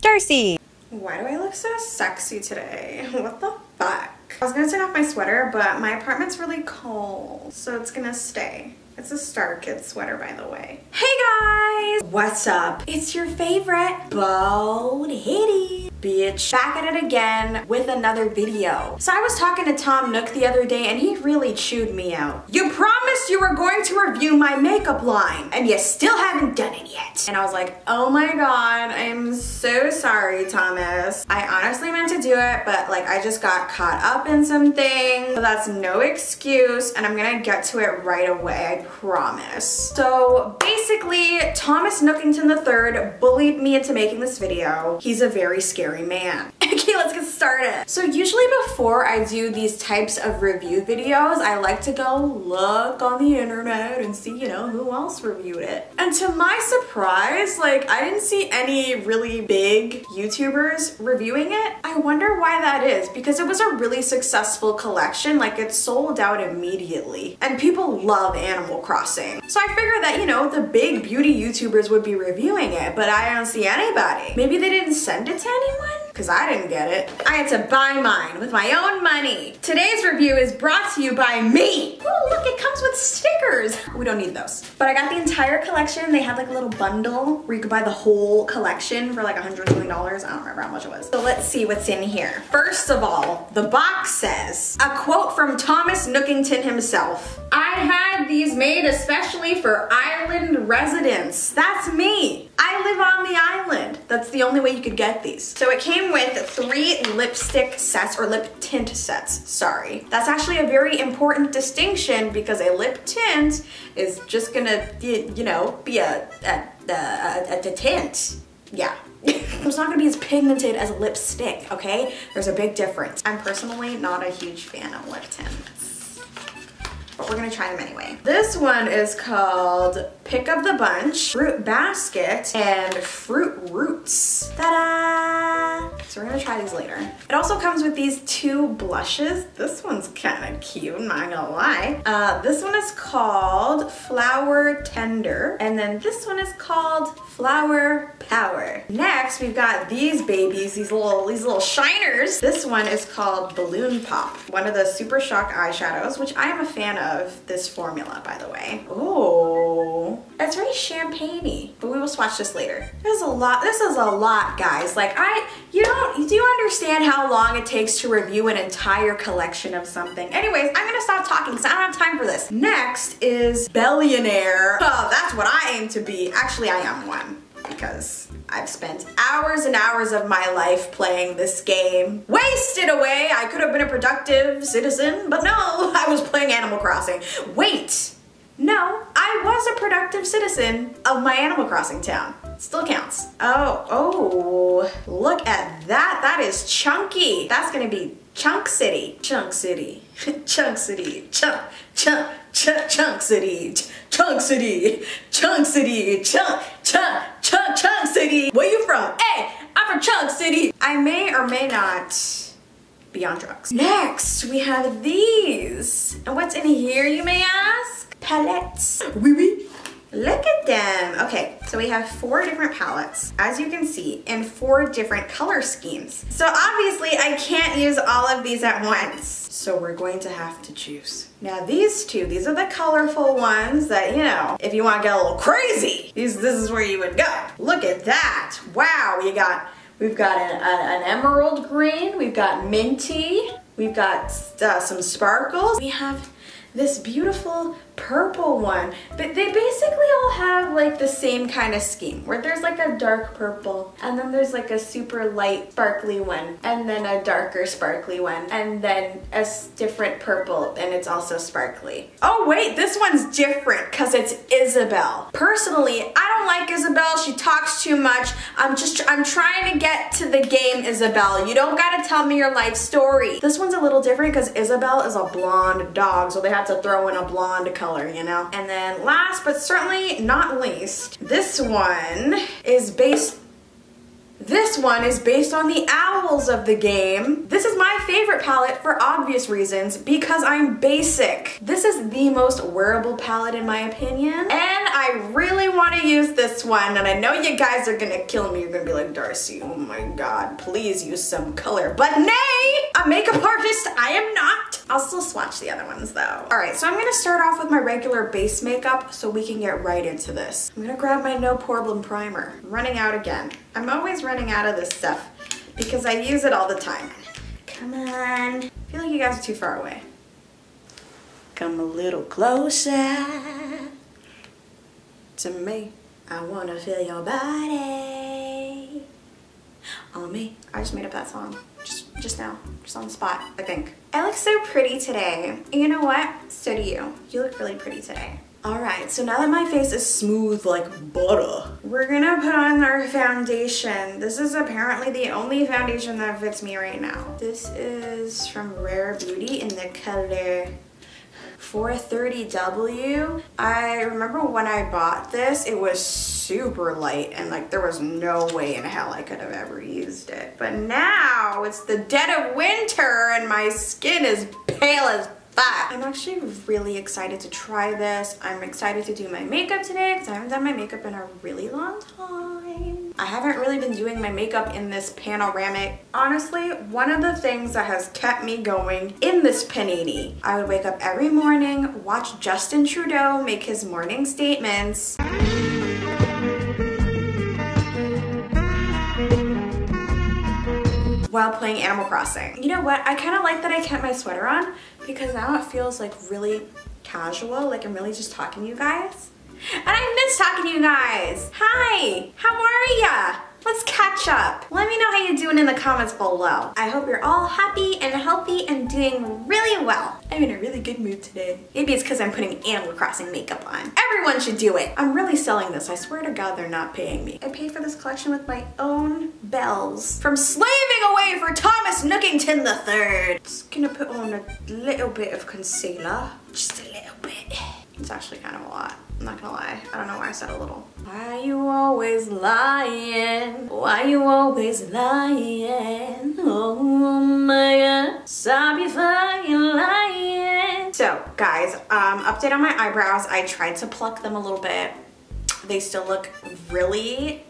Darcei! Why do I look so sexy today? What the fuck? I was gonna take off my sweater, but my apartment's really cold, so it's gonna stay. It's a Star Kids sweater, by the way. Hey guys! What's up? It's your favorite bald hitty bitch back at it again with another video. So I was talking to Tom Nook the other day and he really chewed me out. You promised you were going to review my makeup line and you still haven't done it yet. And I was like, oh my god, I'm so sorry, Thomas. I honestly meant to do it, but like I just got caught up in something. So that's no excuse and I'm gonna get to it right away, I promise. So basically, Thomas Nookington III bullied me into making this video. He's a very scary man. Okay, let's get started. So usually before I do these types of review videos, I like to go look on the internet and see, you know, who else reviewed it. And to my surprise, like I didn't see any really big YouTubers reviewing it. I wonder why that is, because it was a really successful collection. Like it sold out immediately and people love Animal Crossing. So I figured that, you know, the big beauty YouTubers would be reviewing it, but I don't see anybody. Maybe they didn't send it to anyone? Because I didn't get it. I had to buy mine with my own money. Today's review is brought to you by me. Oh, look, it comes with stickers. We don't need those. But I got the entire collection. They had like a little bundle where you could buy the whole collection for like $100 something. I don't remember how much it was. So let's see what's in here. First of all, the box says, a quote from Thomas Nookington himself. I had these made especially for island residents. That's me. I live on the island. That's the only way you could get these. So it came with 3 lipstick sets, or lip tint sets, sorry. That's actually a very important distinction because a lip tint is just gonna, you know, be a tint. Yeah. It's not gonna be as pigmented as a lipstick, okay? There's a big difference. I'm personally not a huge fan of lip tints, but we're gonna try them anyway. This one is called Pick of the Bunch, Fruit Basket, and Fruit Roots. Ta-da! So we're gonna try these later. It also comes with these 2 blushes. This one's kind of cute, I'm not gonna lie. This one is called Flower Tender, and then this one is called Flower Power. Next, we've got these babies, these little shiners. This one is called Balloon Pop, one of the Super Shock eyeshadows, which I am a fan of this formula, by the way. Oh, that's very champagne-y, but we will swatch this later. This is a lot, guys. Like do you understand how long it takes to review an entire collection of something? Anyways, I'm gonna stop talking because I don't have time for this. Next is Billionaire. Oh, that's what I aim to be. Actually, I am one, because I've spent hours and hours of my life playing this game. Wasted away. I could have been a productive citizen, but no, I was playing Animal Crossing. Wait, no, I was a productive citizen of my Animal Crossing town. Still counts. Oh, look at that. That is chunky. That's gonna be Chunk City. Chunk City. Chunk City. Chunk City. Chunk City. Chunk City. Chunk City. Where you from? Hey, I'm from Chunk City. I may or may not be on drugs. Next, we have these. And what's in here, you may ask? Palettes. Oui, oui. Look at them. Okay, so we have 4 different palettes, as you can see, in 4 different color schemes. So obviously I can't use all of these at once. So we're going to have to choose. Now these 2, these are the colorful ones that, you know, if you want to get a little crazy, this is where you would go. Look at that. Wow, we've got an emerald green, we've got minty, we've got some sparkles. We have this beautiful purple one, but they basically all have like the same kind of scheme where there's like a dark purple and then there's like a super light sparkly one and then a darker sparkly one and then a different purple and it's also sparkly. Oh wait, this one's different because it's Isabelle. Personally, I don't like Isabelle. She talks too much. I'm trying to get to the game, Isabelle. You don't gotta tell me your life story. This one's a little different because Isabelle is a blonde dog, so they had to throw in a blonde color, you know? And then last but certainly not least, this one is based This one is based on the owls of the game. This is my favorite palette for obvious reasons because I'm basic. This is the most wearable palette in my opinion. And I really want to use this one. And I know you guys are gonna kill me. You're gonna be like, Darcei, oh my God, please use some color. But nay, a makeup artist I am not. I'll still swatch the other ones though. All right, so I'm gonna start off with my regular base makeup so we can get right into this. I'm gonna grab my No Problem primer. I'm running out again. I'm always running out of this stuff because I use it all the time. Come on. I feel like you guys are too far away. Come a little closer to me. I wanna feel your body on me. I just made up that song just now, just on the spot, I think. I look so pretty today. And you know what? So do you. You look really pretty today. All right, so now that my face is smooth like butter, we're gonna put on our foundation. This is apparently the only foundation that fits me right now. This is from Rare Beauty in the color 430W. I remember when I bought this, it was super light and like there was no way in hell I could have ever used it. But now it's the dead of winter and my skin is pale as fuck. I'm actually really excited to try this. I'm excited to do my makeup today because I haven't done my makeup in a really long time. I haven't really been doing my makeup in this panoramic. Honestly, one of the things that has kept me going in this panini, I would wake up every morning, watch Justin Trudeau make his morning statements. While playing Animal Crossing. You know what? I kind of like that I kept my sweater on because now it feels like really casual, like I'm really just talking to you guys. And I miss talking to you guys. Hi, how are ya? Let's catch up. Let me know how you're doing in the comments below. I hope you're all happy and healthy and doing really well. I'm in a really good mood today. Maybe it's because I'm putting Animal Crossing makeup on. Everyone should do it. I'm really selling this. I swear to God, they're not paying me. I paid for this collection with my own bells from slaving away for Thomas Nookington III. Just gonna put on a little bit of concealer. Just a little bit. It's actually kind of a lot. I'm not gonna lie. I don't know why I said a little. Why you always lying? Why you always lying? Oh my God. Stop you fucking lying. So guys, update on my eyebrows. I tried to pluck them a little bit. They still look really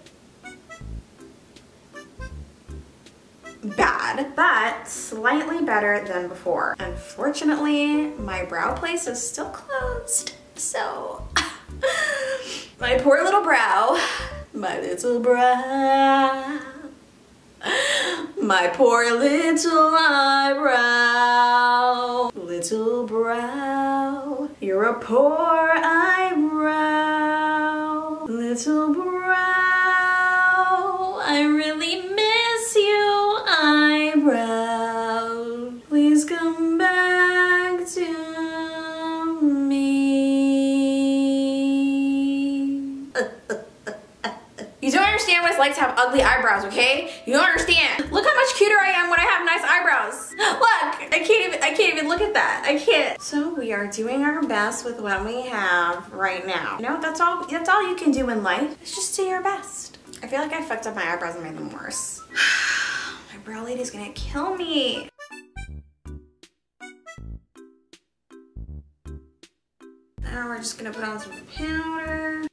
bad, but slightly better than before. Unfortunately, my brow place is still closed. So, my poor little brow, my little brow, my poor little eyebrow, little brow, you're a poor eyebrow, little brow, I really miss you, eyebrow, please come back to You don't understand what it's like to have ugly eyebrows, okay? You don't understand. Look how much cuter I am when I have nice eyebrows. Look, I can't even look at that. I can't. So we are doing our best with what we have right now. You know, that's all you can do in life. Is just do your best. I feel like I fucked up my eyebrows and made them worse. My brow lady's gonna kill me. Now we're just gonna put on some powder.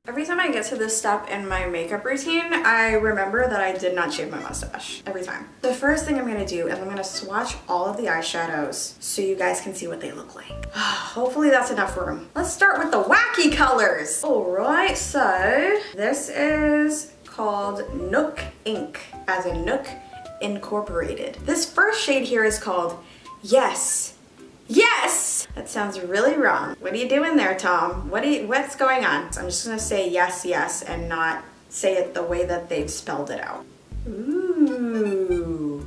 Every time I get to this step in my makeup routine, I remember that I did not shave my mustache. Every time. The first thing I'm gonna do is I'm gonna swatch all of the eyeshadows so you guys can see what they look like. Hopefully that's enough room. Let's start with the wacky colors. All right, so this is called Nook Ink, as in Nook Incorporated. This first shade here is called Yes. Yes! That sounds really wrong. What are you doing there, Tom? What's going on? So I'm just gonna say yes, yes, and not say it the way that they've spelled it out. Ooh.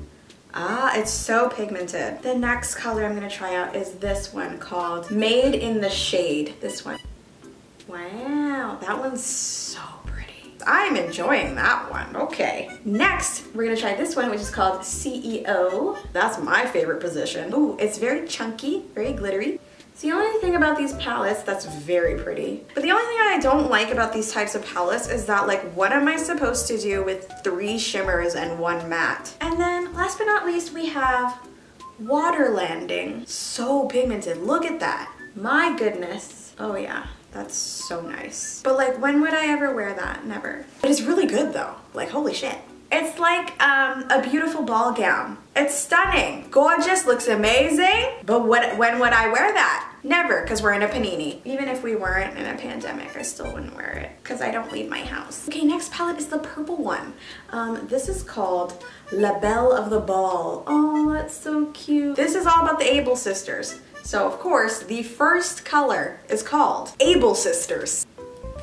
Ah, it's so pigmented. The next color I'm gonna try out is this one called Made in the Shade. This one. Wow, that one's so pretty. I'm enjoying that one. Okay. Next, we're gonna try this one, which is called CEO. That's my favorite position. Ooh, it's very chunky, very glittery. It's the only thing about these palettes that's very pretty. But the only thing I don't like about these types of palettes is that, like, what am I supposed to do with 3 shimmers and 1 matte? And then last but not least, we have Water Landing. So pigmented, look at that. My goodness. Oh yeah, that's so nice. But like, when would I ever wear that? Never. But it's really good though, like holy shit. It's like a beautiful ball gown. It's stunning, gorgeous, looks amazing. But when would I wear that? Never, because we're in a panini. Even if we weren't in a pandemic, I still wouldn't wear it because I don't leave my house. Okay, next palette is the purple one. This is called La Belle of the Ball. Oh, that's so cute. This is all about the Able sisters. So of course, the first color is called Able Sisters.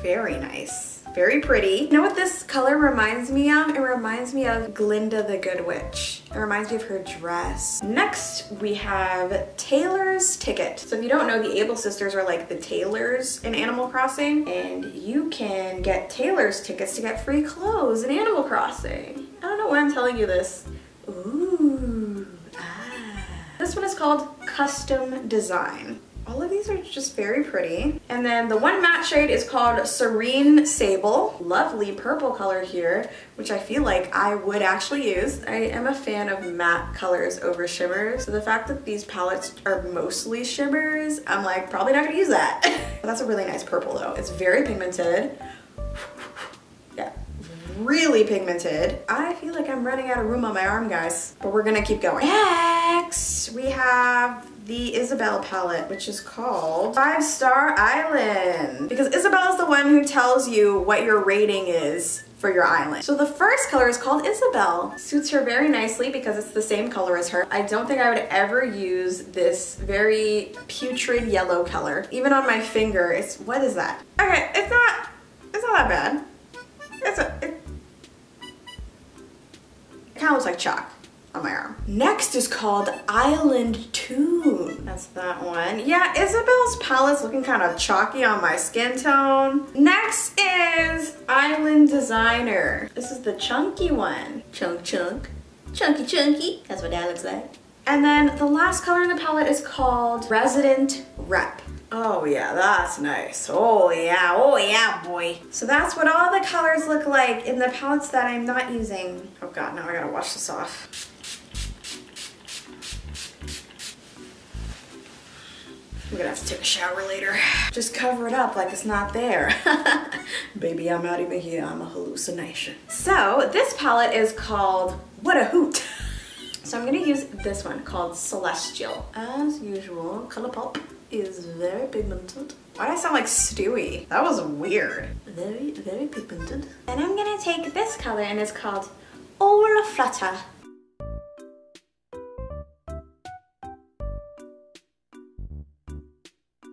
Very nice. Very pretty. You know what this color reminds me of? It reminds me of Glinda the Good Witch. It reminds me of her dress. Next, we have Taylor's Ticket. So if you don't know, the Able sisters are like the tailors in Animal Crossing, and you can get Taylor's tickets to get free clothes in Animal Crossing. I don't know why I'm telling you this. Ooh, This one is called Custom Design. All of these are just very pretty. And then the one matte shade is called Serene Sable. Lovely purple color here, which I feel like I would actually use. I am a fan of matte colors over shimmers. So the fact that these palettes are mostly shimmers, I'm like, probably not gonna use that. But that's a really nice purple though. It's very pigmented. Yeah, really pigmented. I feel like I'm running out of room on my arm, guys, but we're gonna keep going. Next, we have the Isabelle palette, which is called 5 Star Island. Because Isabelle is the one who tells you what your rating is for your island. So the first color is called Isabelle. Suits her very nicely because it's the same color as her. I don't think I would ever use this very putrid yellow color. Even on my finger, what is that? Okay, it's not that bad. It kind of looks like chalk on my arm. Next is called Island Tune. That's that one. Yeah, Isabelle's palette's looking kind of chalky on my skin tone. Next is Island Designer. This is the chunky one. Chunky. That's what that looks like. And then the last color in the palette is called Resident Rep. Oh yeah, that's nice. Oh yeah, boy. So that's what all the colors look like in the palettes that I'm not using. Oh god, now I gotta wash this off. I'm gonna have to take a shower later. Just cover it up like it's not there. Baby, I'm not even here, I'm a hallucination. So this palette is called What a Hoot. So I'm gonna use this one called Celestial. As usual, Colourpop is very pigmented. Why did I sound like Stewie? That was weird. Very, very pigmented. And I'm gonna take this color and it's called All Flutter.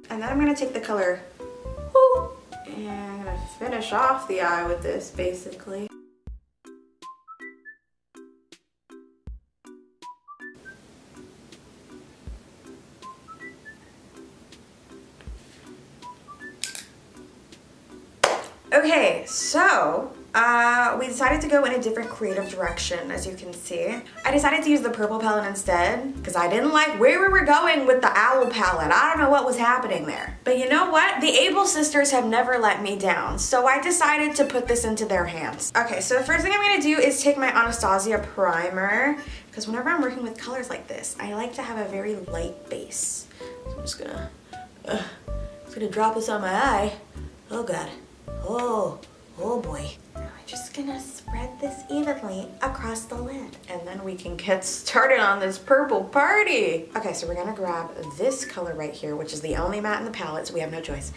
And then I'm gonna take the color Woo, and I'm gonna finish off the eye with this basically. Okay, so we decided to go in a different creative direction, as you can see. I decided to use the purple palette instead because I didn't like where we were going with the owl palette. I don't know what was happening there. But you know what? The Able sisters have never let me down, so I decided to put this into their hands. Okay, so the first thing I'm gonna do is take my Anastasia primer because whenever I'm working with colors like this, I like to have a very light base. So I'm just gonna drop this on my eye. Oh god. Oh boy. Now I'm just gonna spread this evenly across the lid. And then we can get started on this purple party. Okay, so we're gonna grab this color right here, which is the only matte in the palette, so we have no choice.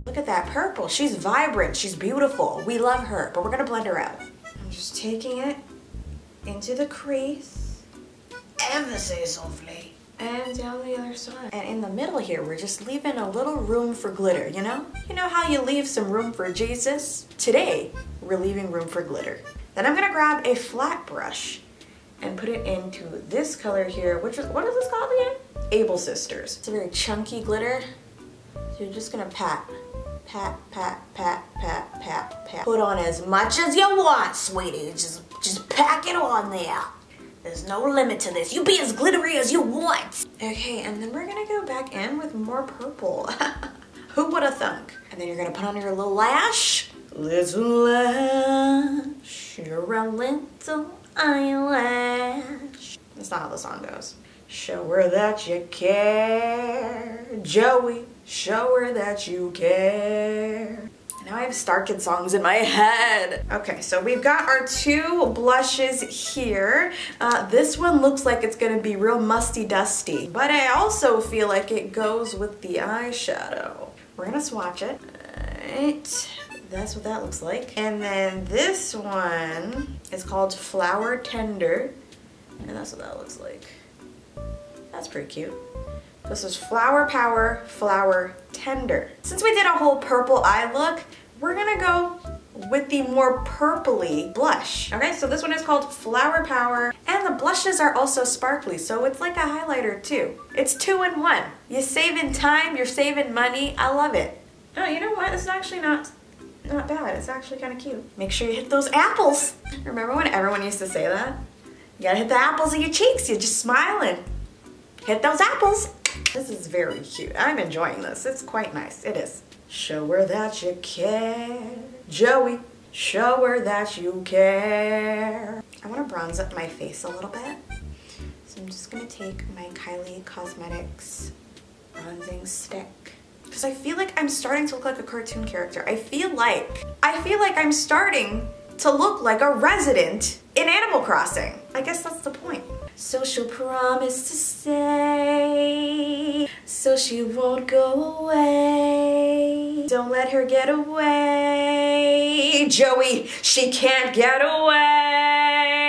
Look at that purple. She's vibrant, she's beautiful. We love her, but we're gonna blend her out. I'm just taking it into the crease, ever so softly. And down the other side. And in the middle here, we're just leaving a little room for glitter, you know? You know how you leave some room for Jesus? Today, we're leaving room for glitter. Then I'm gonna grab a flat brush and put it into this color here, which is, what is this called again? Able Sisters. It's a very chunky glitter. So you're just gonna pat. Put on as much as you want, sweetie. Just pack it on there. There's no limit to this. You be as glittery as you want. Okay, and then we're gonna go back in with more purple. Who would have thunk? And then you're gonna put on your little lash. Little lash, you're a little eyelash. That's not how the song goes. Show her that you care, Joey. Show her that you care. Now I have Star Kid songs in my head. Okay, so we've got our two blushes here. This one looks like it's gonna be real musty dusty, but I also feel like it goes with the eyeshadow. We're gonna swatch it. Alright, that's what that looks like. And then this one is called Flower Tender, and that's what that looks like. That's pretty cute. This is Flower Power, Flower Tender. Since we did a whole purple eye look, we're gonna go with the more purpley blush. Okay, so this one is called Flower Power, and the blushes are also sparkly, so it's like a highlighter too. It's 2 in 1. You're saving time, you're saving money. I love it. Oh, you know what? This is actually not bad. It's actually kind of cute. Make sure you hit those apples. Remember when everyone used to say that? You gotta hit the apples of your cheeks. You're just smiling. Hit those apples. This is very cute. I'm enjoying this. It's quite nice. It is. Show her that you care, Joey. Show her that you care. I want to bronze up my face a little bit. So I'm just going to take my Kylie Cosmetics bronzing stick. Because I feel like I'm starting to look like a cartoon character. I feel like I'm starting to look like a resident in Animal Crossing. I guess that's the point. So she'll promise to stay, so she won't go away. Don't let her get away. Joey, she can't get away.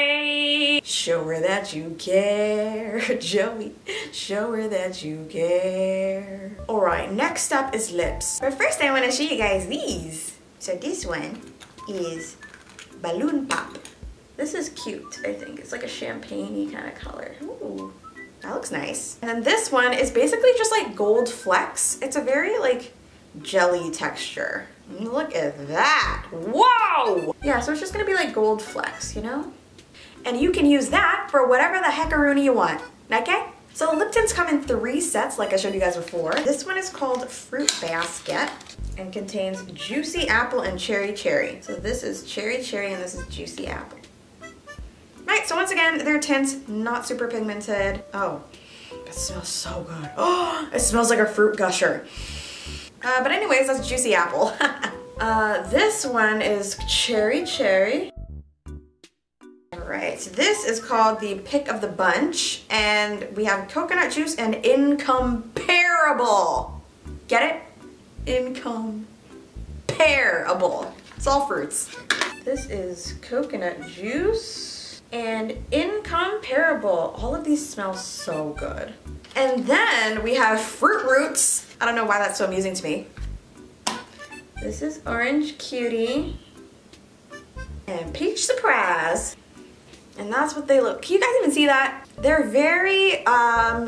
Show her that you care, Joey. Show her that you care. Alright, next up is lips. But first I want to show you guys these. So this one is Balloon Pop. This is cute, I think. It's like a champagne-y kind of color. Ooh, that looks nice. And then this one is basically just like gold flecks. It's a very like jelly texture. Look at that. Whoa! Yeah, so it's just gonna be like gold flecks, you know? And you can use that for whatever the heckaroonie you want, okay? So the lip tints come in 3 sets like I showed you guys before. This one is called Fruit Basket and contains Juicy Apple and Cherry Cherry. So this is Cherry Cherry and this is Juicy Apple. Right, so once again, they're tints, not super pigmented. Oh, that smells so good. Oh, it smells like a fruit gusher. But anyways, that's Juicy Apple. This one is Cherry Cherry. Alright, so this is called the Pick of the Bunch, and we have coconut juice and Incomparable. Get it? Incomparable. It's all fruits. This is coconut juice. And Incomparable. All of these smell so good. And then we have Fruit Roots. I don't know why that's so amusing to me. This is Orange Cutie. And Peach Surprise. And that's what they look. Can you guys even see that? They're very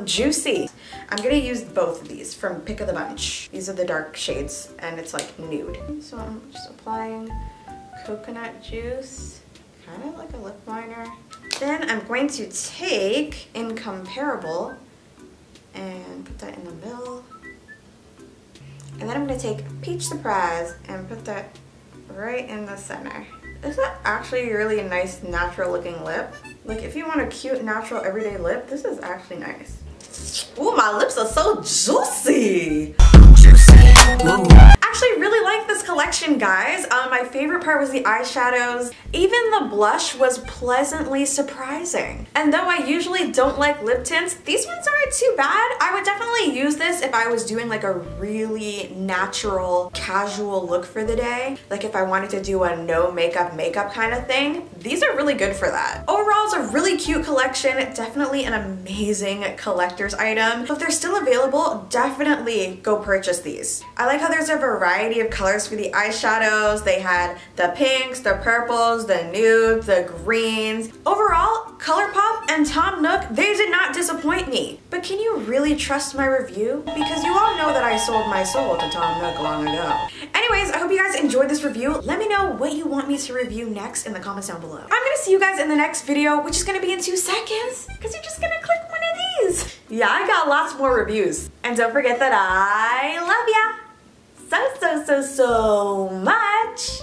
juicy. I'm gonna use both of these from Pick of the Bunch. These are the dark shades and it's like nude. So I'm just applying coconut juice. Kind of like a lip liner. Then I'm going to take Incomparable and put that in the middle. And then I'm going to take Peach Surprise and put that right in the center. Is that actually a really nice natural looking lip? Like if you want a cute natural everyday lip, this is actually nice. Ooh, my lips are so juicy. Actually really like this collection, guys. My favorite part was the eyeshadows. Even the blush was pleasantly surprising. And though I usually don't like lip tints, these ones aren't too bad. I would definitely use this if I was doing like a really natural, casual look for the day. Like if I wanted to do a no makeup kind of thing. These are really good for that. Overall, it's a really cute collection. Definitely an amazing collector's item. So if they're still available, definitely go purchase these. I like how there's a variety of colors for the eyeshadows. They had the pinks, the purples, the nudes, the greens. Overall, Colourpop and Tom Nook, they did not disappoint me. But can you really trust my review? Because you all know that I sold my soul to Tom Nook long ago. Anyway, anyways, I hope you guys enjoyed this review. Let me know what you want me to review next in the comments down below. I'm gonna see you guys in the next video, which is gonna be in 2 seconds, because you're just gonna click one of these. Yeah, I got lots more reviews. And don't forget that I love ya so much.